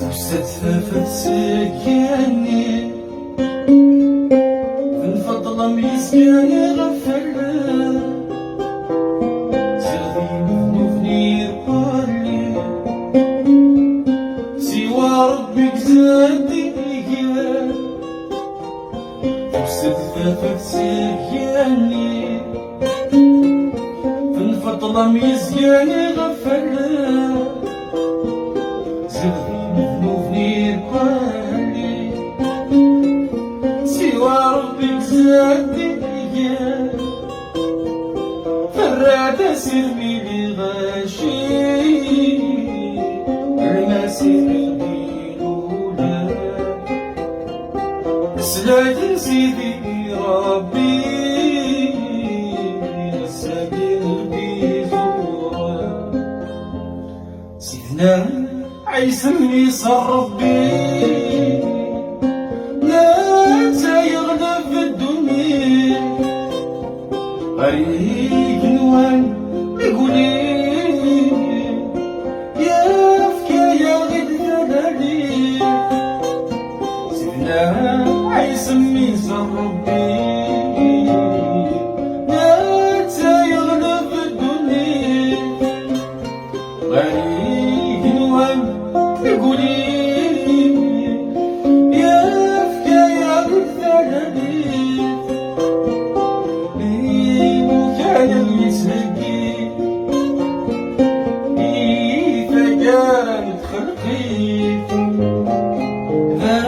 تتفافت سكاني فنفضل ميسكاني غفلة سيغدي نفني قالي سوى ربك زادي تتفافت سكاني فنفضل ميسكاني غفلة نوفني قالي سوى ربك زادي فرات سرمي لي غاشي المسير الأولى سلاد سيدي ربي السبيل بزورة سيدنا عيسى صرف بي لا سيغلب في الدنيا غريق نوان يقولي يا فكاية غير ثلالي سيدنا عيسى صرف بي لا سيغلب في الدنيا غريق نوان يقولي يا فكاية بالثلالي وكان يتهكي فكان تخلقي ذا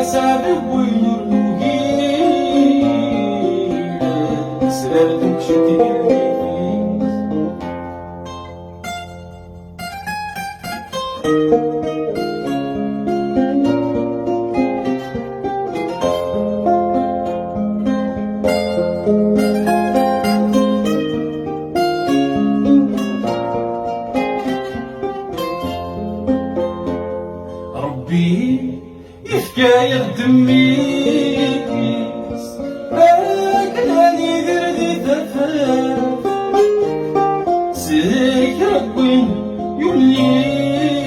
سابق وينرنوكي سلالتك شديد ربي يفكاية دميس أكلاني ذردي ثفاف سيك ربين يوليس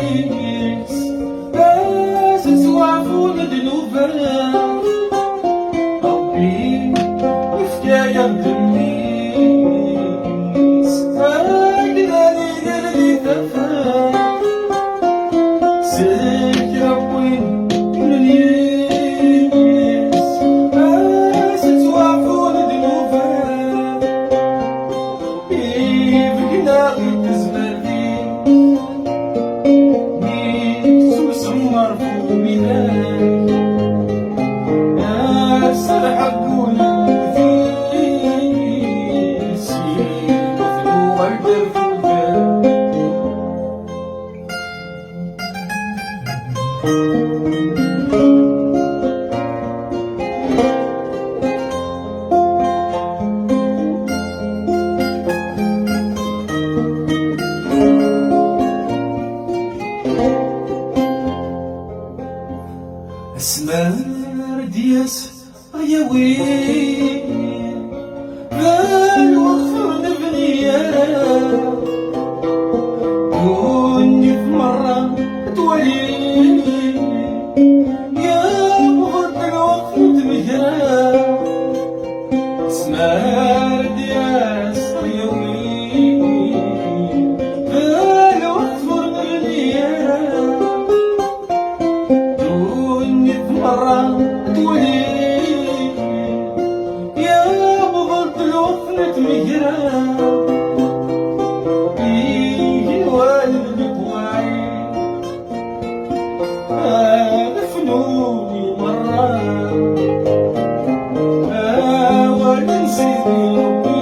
باسس وعفون دنوفا ربي يفكاية دميس أكلاني ذردي ثفاف اسمار دياس يا وين بالوقت نبني كوني في مرة تولي يا بغض الوقت تمهرا اسمار دياس يا وين بالوقت نبني مرة تولي يا بغض الوطن تمهرا يجي الوالد بقواعي فنوني مرة ونسيت ربي